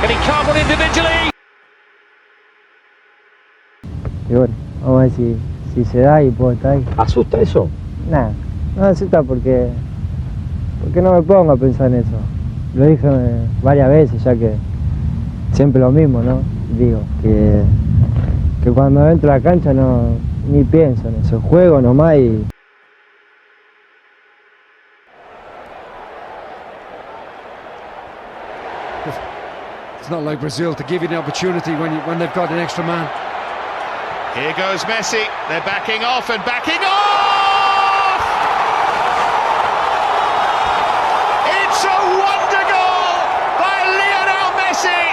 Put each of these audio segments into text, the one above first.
Can he carve one individually? Y bueno, vamos a ver si se da y puedo estar ahí. ¿Asusta eso? Nada, no me asusta porque no me pongo a pensar en eso. Lo dije varias veces ya que siempre lo mismo, ¿no? Digo, que cuando entro a la cancha no ni pienso en eso, juego nomás y... It's not like Brazil to give you the opportunity when they've got an extra man. Here goes Messi. They're backing off and backing off! It's a wonder goal by Lionel Messi!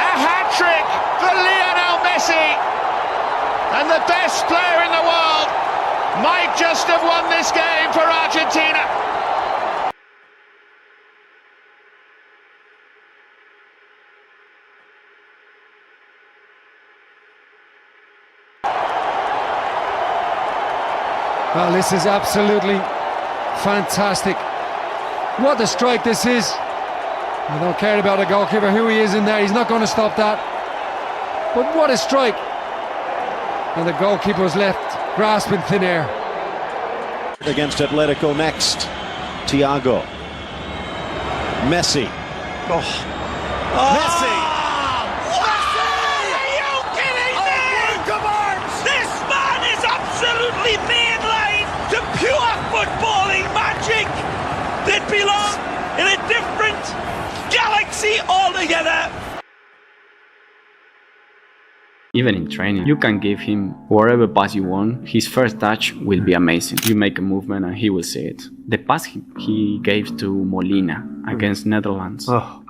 A hat-trick for Lionel Messi! And the best player in the world might just have won this game for Argentina. Well, this is absolutely fantastic. What a strike this is. I don't care about the goalkeeper, who he is in there. He's not going to stop that. But what a strike. And the goalkeeper was left grasping thin air. Against Atletico next. Thiago. Messi. Oh. Messi! Are you kidding me? Come on! This man is absolutely mainline to pure footballing magic that belong in a different galaxy altogether. Even in training, you can give him whatever pass you want. His first touch will be amazing. You make a movement and he will see it. The pass he gave to Molina against Netherlands. Oh.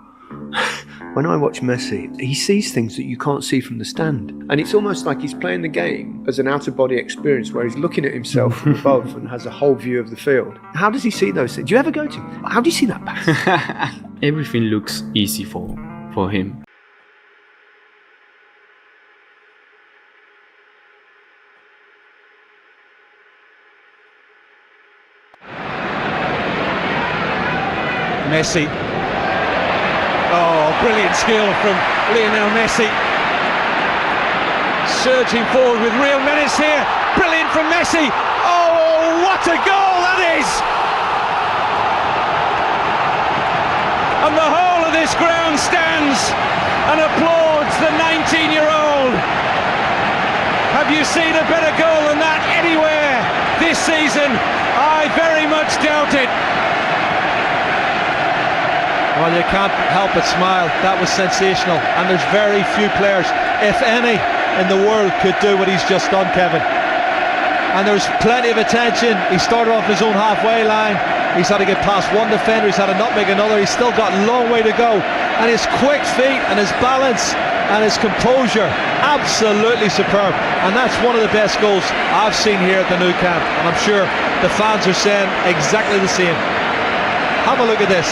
When I watch Messi, he sees things that you can't see from the stand. And it's almost like he's playing the game as an out-of-body experience where he's looking at himself from above and has a whole view of the field. How does he see those things? Do you ever go to him? How do you see that pass? Everything looks easy for him. Messi. Oh, brilliant skill from Lionel Messi. Surging forward with real menace here. Brilliant from Messi. Oh, what a goal that is! And the whole of this ground stands and applauds the 19-year-old. Have you seen a better goal than that anywhere this season? I very much doubt it. Well, you can't help but smile. That was sensational. And there's very few players, if any, in the world could do what he's just done, Kevin. And there's plenty of attention. He started off his own halfway line. He's had to get past one defender. He's had to nutmeg another. He's still got a long way to go. And his quick feet and his balance and his composure, absolutely superb. And that's one of the best goals I've seen here at the Nou Camp. And I'm sure the fans are saying exactly the same. Have a look at this.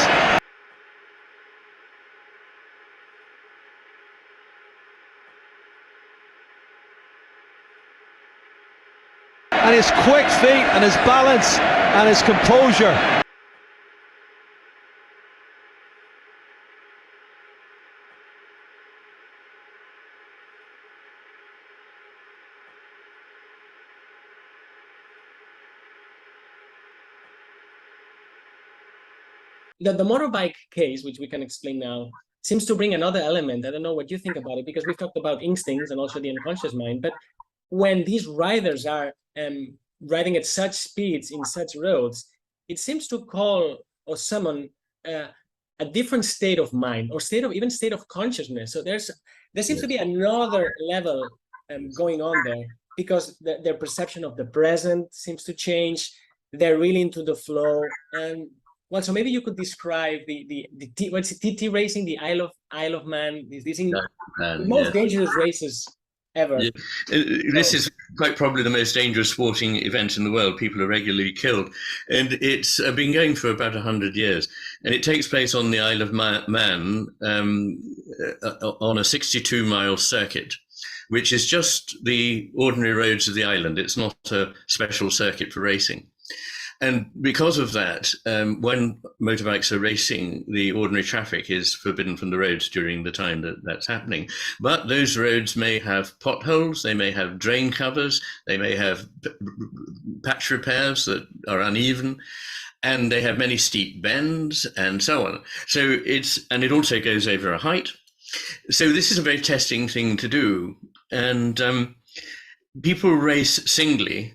And his quick feet and his balance and his composure. The motorbike case, which we can explain now, seems to bring another element. I don't know what you think about it, because we've talked about instincts and also the unconscious mind, but when these riders are riding at such speeds in such roads, it seems to call or summon a different state of mind, or even state of consciousness. So there seems to be another level going on there, because their perception of the present seems to change. They're really into the flow. And well, so maybe you could describe the TT racing, the Isle of Man, the most dangerous races ever. Yeah. This is quite probably the most dangerous sporting event in the world. People are regularly killed, and it's been going for about 100 years. And it takes place on the Isle of Man on a 62-mile circuit, which is just the ordinary roads of the island. It's not a special circuit for racing. And because of that, when motorbikes are racing, the ordinary traffic is forbidden from the roads during the time that that's happening. But those roads may have potholes, they may have drain covers, they may have patch repairs that are uneven, and they have many steep bends and so on. So it also goes over a height. So this is a very testing thing to do. And people race singly,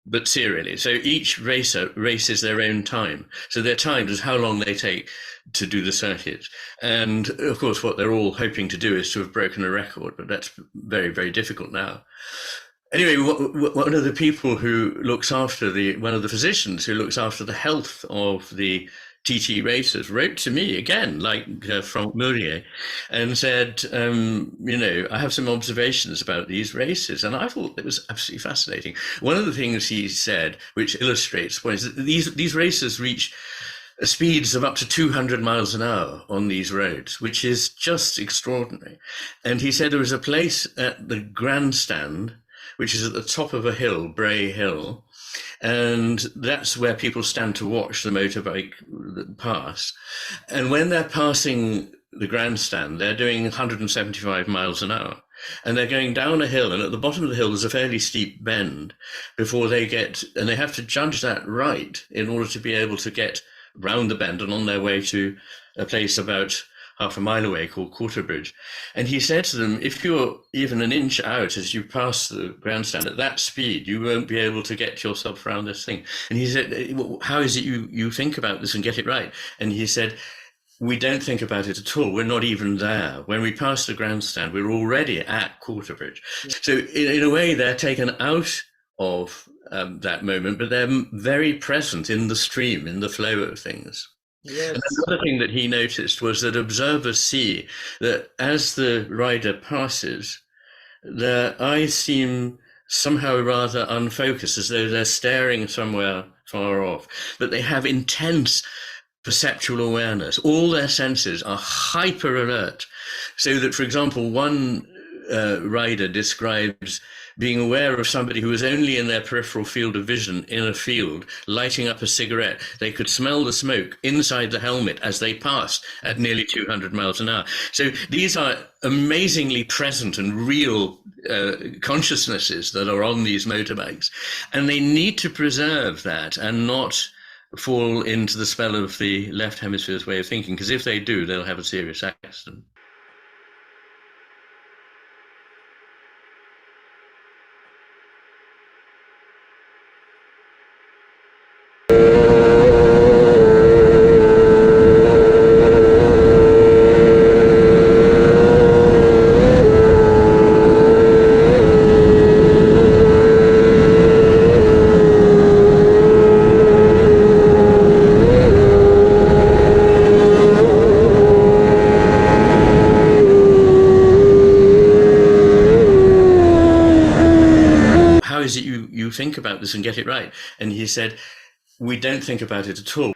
but serially. So each racer races their own time. So their time is how long they take to do the circuit. And of course, what they're all hoping to do is to have broken a record, but that's very, very difficult now. Anyway, one of the people who looks after one of the physicians who looks after the health of the TT racers wrote to me again, like Franck Murier, and said, I have some observations about these races. And I thought it was absolutely fascinating. One of the things he said, which illustrates the point, is that these racers reach speeds of up to 200 miles an hour on these roads, which is just extraordinary. And he said there was a place at the grandstand, which is at the top of a hill, Bray Hill, and that's where people stand to watch the motorbike pass. And when they're passing the grandstand, they're doing 175 miles an hour. And they're going down a hill, and at the bottom of the hill, there's a fairly steep bend before they and they have to judge that right in order to be able to get round the bend and on their way to a place about half a mile away called Quarterbridge. And he said to them, if you're even an inch out as you pass the grandstand at that speed, you won't be able to get yourself around this thing. And he said, how is it you think about this and get it right? And he said, we don't think about it at all. We're not even there. When we pass the grandstand, we're already at Quarterbridge. Yeah. So in a way, they're taken out of that moment, but they're very present in the stream, in the flow of things. Yes. And another thing that he noticed was that observers see that as the rider passes, their eyes seem somehow rather unfocused, as though they're staring somewhere far off, but they have intense perceptual awareness. All their senses are hyper alert, so that, for example, one rider describes being aware of somebody who was only in their peripheral field of vision in a field, lighting up a cigarette. They could smell the smoke inside the helmet as they passed at nearly 200 miles an hour. So these are amazingly present and real consciousnesses that are on these motorbikes. And they need to preserve that and not fall into the spell of the left hemisphere's way of thinking, because if they do, they'll have a serious accident. Think about this and get it right. And he said, we don't think about it at all.